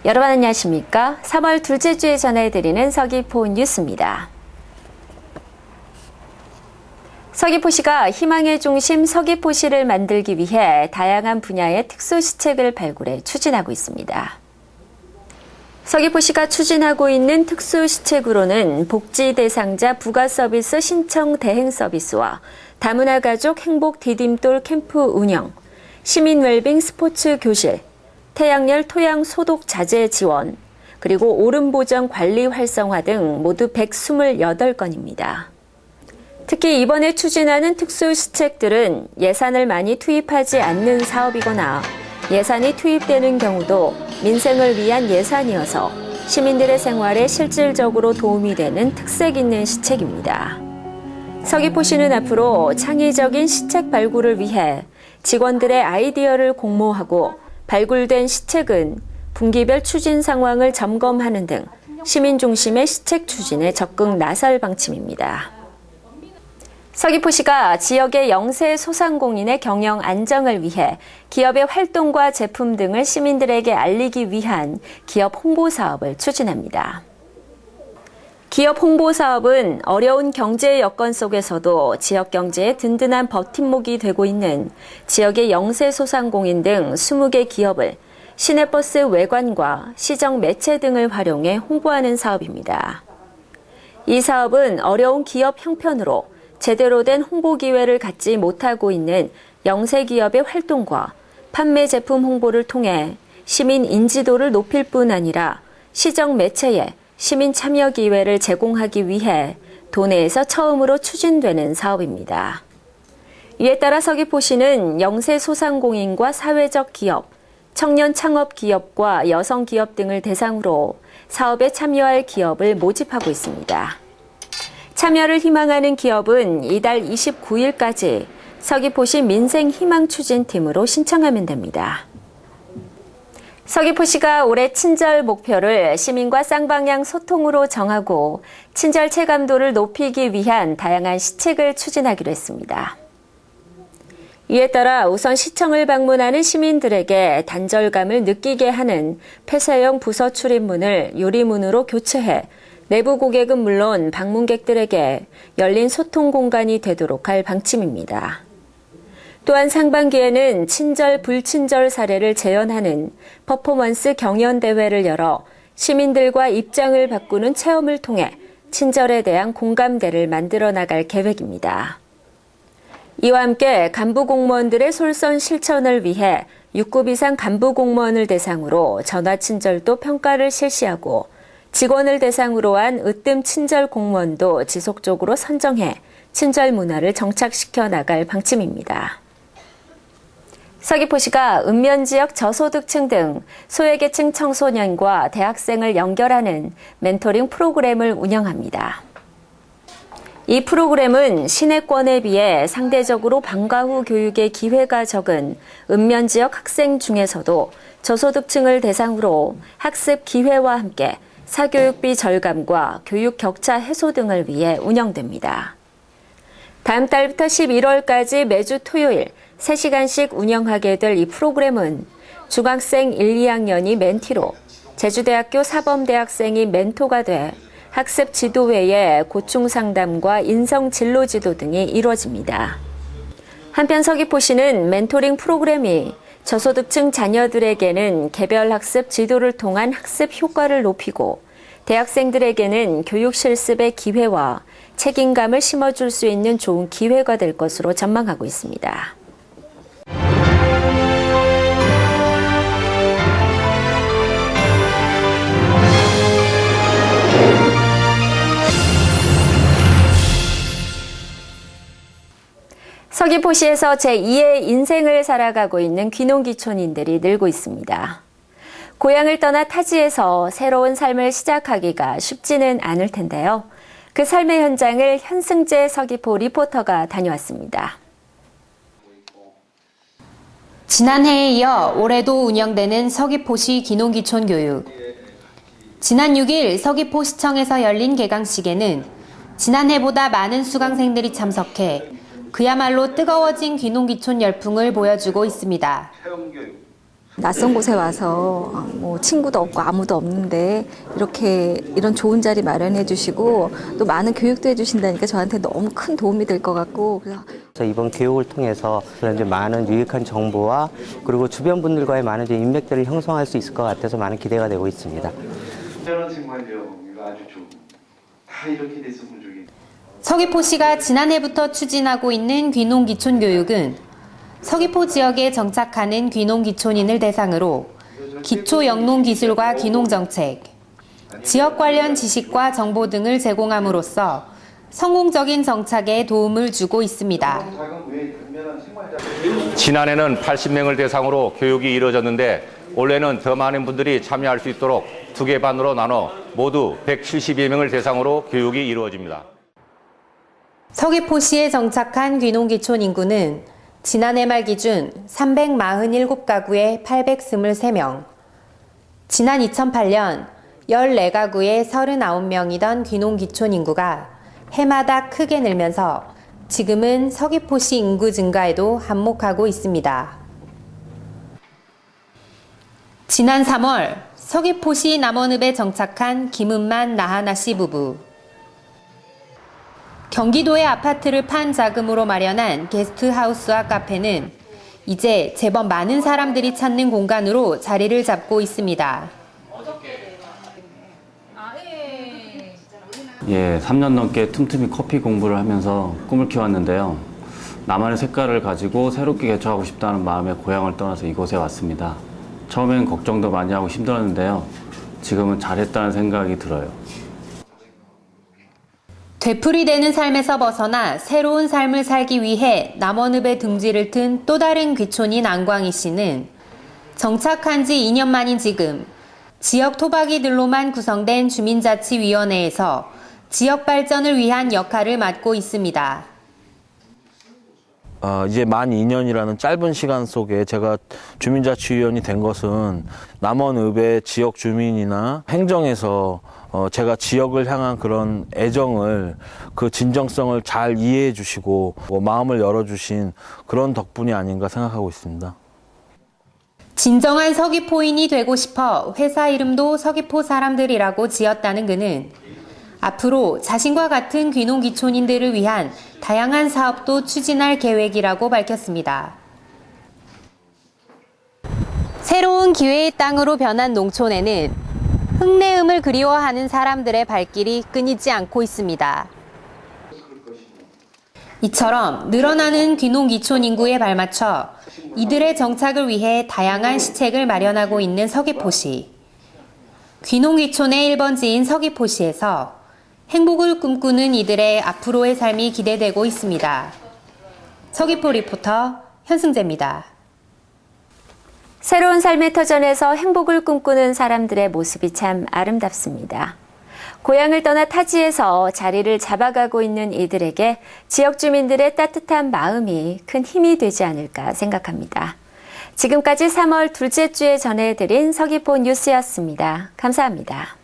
여러분 안녕하십니까? 3월 둘째 주에 전해드리는 서귀포 뉴스입니다. 서귀포시가 희망의 중심 서귀포시를 만들기 위해 다양한 분야의 특수시책을 발굴해 추진하고 있습니다. 서귀포시가 추진하고 있는 특수시책으로는 복지 대상자 부가서비스 신청 대행 서비스와 다문화 가족 행복 디딤돌 캠프 운영, 시민 웰빙 스포츠 교실, 태양열 토양 소독 자재 지원, 그리고 오름보정 관리 활성화 등 모두 128건입니다. 특히 이번에 추진하는 특수시책들은 예산을 많이 투입하지 않는 사업이거나 예산이 투입되는 경우도 민생을 위한 예산이어서 시민들의 생활에 실질적으로 도움이 되는 특색 있는 시책입니다. 서귀포시는 앞으로 창의적인 시책 발굴을 위해 직원들의 아이디어를 공모하고 발굴된 시책은 분기별 추진 상황을 점검하는 등 시민 중심의 시책 추진에 적극 나설 방침입니다. 서귀포시가 지역의 영세 소상공인의 경영 안정을 위해 기업의 활동과 제품 등을 시민들에게 알리기 위한 기업 홍보 사업을 추진합니다. 기업 홍보 사업은 어려운 경제 여건 속에서도 지역 경제의 든든한 버팀목이 되고 있는 지역의 영세 소상공인 등 20개 기업을 시내버스 외관과 시정 매체 등을 활용해 홍보하는 사업입니다. 이 사업은 어려운 기업 형편으로 제대로 된 홍보 기회를 갖지 못하고 있는 영세 기업의 활동과 판매 제품 홍보를 통해 시민 인지도를 높일 뿐 아니라 시정 매체에 시민 참여 기회를 제공하기 위해 도내에서 처음으로 추진되는 사업입니다. 이에 따라 서귀포시는 영세 소상공인과 사회적 기업, 청년 창업 기업과 여성 기업 등을 대상으로 사업에 참여할 기업을 모집하고 있습니다. 참여를 희망하는 기업은 이달 29일까지 서귀포시 민생희망추진팀으로 신청하면 됩니다. 서귀포시가 올해 친절 목표를 시민과 쌍방향 소통으로 정하고 친절 체감도를 높이기 위한 다양한 시책을 추진하기로 했습니다. 이에 따라 우선 시청을 방문하는 시민들에게 단절감을 느끼게 하는 폐쇄형 부서 출입문을 유리문으로 교체해 내부 고객은 물론 방문객들에게 열린 소통 공간이 되도록 할 방침입니다. 또한 상반기에는 친절, 불친절 사례를 재현하는 퍼포먼스 경연대회를 열어 시민들과 입장을 바꾸는 체험을 통해 친절에 대한 공감대를 만들어 나갈 계획입니다. 이와 함께 간부 공무원들의 솔선 실천을 위해 6급 이상 간부 공무원을 대상으로 전화 친절도 평가를 실시하고 직원을 대상으로 한 으뜸 친절 공무원도 지속적으로 선정해 친절 문화를 정착시켜 나갈 방침입니다. 서귀포시가 읍면지역 저소득층 등 소외계층 청소년과 대학생을 연결하는 멘토링 프로그램을 운영합니다. 이 프로그램은 시내권에 비해 상대적으로 방과 후 교육의 기회가 적은 읍면지역 학생 중에서도 저소득층을 대상으로 학습 기회와 함께 사교육비 절감과 교육 격차 해소 등을 위해 운영됩니다. 다음 달부터 11월까지 매주 토요일 3시간씩 운영하게 될 이 프로그램은 중학생 1, 2학년이 멘티로 제주대학교 사범대학생이 멘토가 돼 학습 지도 외에 고충 상담과 인성 진로 지도 등이 이루어집니다. 한편 서귀포시는 멘토링 프로그램이 저소득층 자녀들에게는 개별 학습 지도를 통한 학습 효과를 높이고 대학생들에게는 교육 실습의 기회와 책임감을 심어줄 수 있는 좋은 기회가 될 것으로 전망하고 있습니다. 서귀포시에서 제2의 인생을 살아가고 있는 귀농귀촌인들이 늘고 있습니다. 고향을 떠나 타지에서 새로운 삶을 시작하기가 쉽지는 않을 텐데요. 그 삶의 현장을 현승재 서귀포 리포터가 다녀왔습니다. 지난해에 이어 올해도 운영되는 서귀포시 귀농귀촌 교육. 지난 6일 서귀포시청에서 열린 개강식에는 지난해보다 많은 수강생들이 참석해 그야말로 뜨거워진 귀농귀촌 열풍을 보여주고 있습니다. 낯선 곳에 와서 뭐 친구도 없고 아무도 없는데 이런 좋은 자리 마련해 주시고 또 많은 교육도 해 주신다니까 저한테 너무 큰 도움이 될 것 같고 그래서 이번 교육을 통해서 그런 이제 많은 유익한 정보와 그리고 주변 분들과의 많은 이제 인맥들을 형성할 수 있을 것 같아서 많은 기대가 되고 있습니다. 저런 생활력 아주 좋고 다 이렇게 됐으면 좋겠네. 서귀포시가 지난해부터 추진하고 있는 귀농기촌교육은 서귀포 지역에 정착하는 귀농기촌인을 대상으로 기초 영농기술과 귀농정책, 지역 관련 지식과 정보 등을 제공함으로써 성공적인 정착에 도움을 주고 있습니다. 지난해는 80명을 대상으로 교육이 이루어졌는데 올해는 더 많은 분들이 참여할 수 있도록 2개 반으로 나눠 모두 172명을 대상으로 교육이 이루어집니다. 서귀포시에 정착한 귀농기촌 인구는 지난해 말 기준 347가구에 823명, 지난 2008년 14가구에 39명이던 귀농기촌 인구가 해마다 크게 늘면서 지금은 서귀포시 인구 증가에도 한몫하고 있습니다. 지난 3월 서귀포시 남원읍에 정착한 김은만 나하나 씨 부부. 경기도의 아파트를 판 자금으로 마련한 게스트하우스와 카페는 이제 제법 많은 사람들이 찾는 공간으로 자리를 잡고 있습니다. 예, 3년 넘게 틈틈이 커피 공부를 하면서 꿈을 키웠는데요. 나만의 색깔을 가지고 새롭게 개척하고 싶다는 마음에 고향을 떠나서 이곳에 왔습니다. 처음엔 걱정도 많이 하고 힘들었는데요. 지금은 잘했다는 생각이 들어요. 되풀이되는 삶에서 벗어나 새로운 삶을 살기 위해 남원읍에 둥지를 튼 또 다른 귀촌인 안광희 씨는 정착한 지 2년 만인 지금 지역 토박이들로만 구성된 주민자치위원회에서 지역 발전을 위한 역할을 맡고 있습니다. 이제 만 2년이라는 짧은 시간 속에 제가 주민자치위원이 된 것은 남원읍의 지역 주민이나 행정에서 제가 지역을 향한 그런 애정을, 그 진정성을 잘 이해해 주시고 마음을 열어주신 그런 덕분이 아닌가 생각하고 있습니다. 진정한 서귀포인이 되고 싶어 회사 이름도 서귀포 사람들이라고 지었다는 그는 앞으로 자신과 같은 귀농귀촌인들을 위한 다양한 사업도 추진할 계획이라고 밝혔습니다. 새로운 기회의 땅으로 변한 농촌에는 흙내음을 그리워하는 사람들의 발길이 끊이지 않고 있습니다. 이처럼 늘어나는 귀농귀촌 인구에 발맞춰 이들의 정착을 위해 다양한 시책을 마련하고 있는 서귀포시. 귀농귀촌의 1번지인 서귀포시에서 행복을 꿈꾸는 이들의 앞으로의 삶이 기대되고 있습니다. 서귀포 리포터 현승재입니다. 새로운 삶의 터전에서 행복을 꿈꾸는 사람들의 모습이 참 아름답습니다. 고향을 떠나 타지에서 자리를 잡아가고 있는 이들에게 지역 주민들의 따뜻한 마음이 큰 힘이 되지 않을까 생각합니다. 지금까지 3월 둘째 주에 전해드린 서귀포 뉴스였습니다. 감사합니다.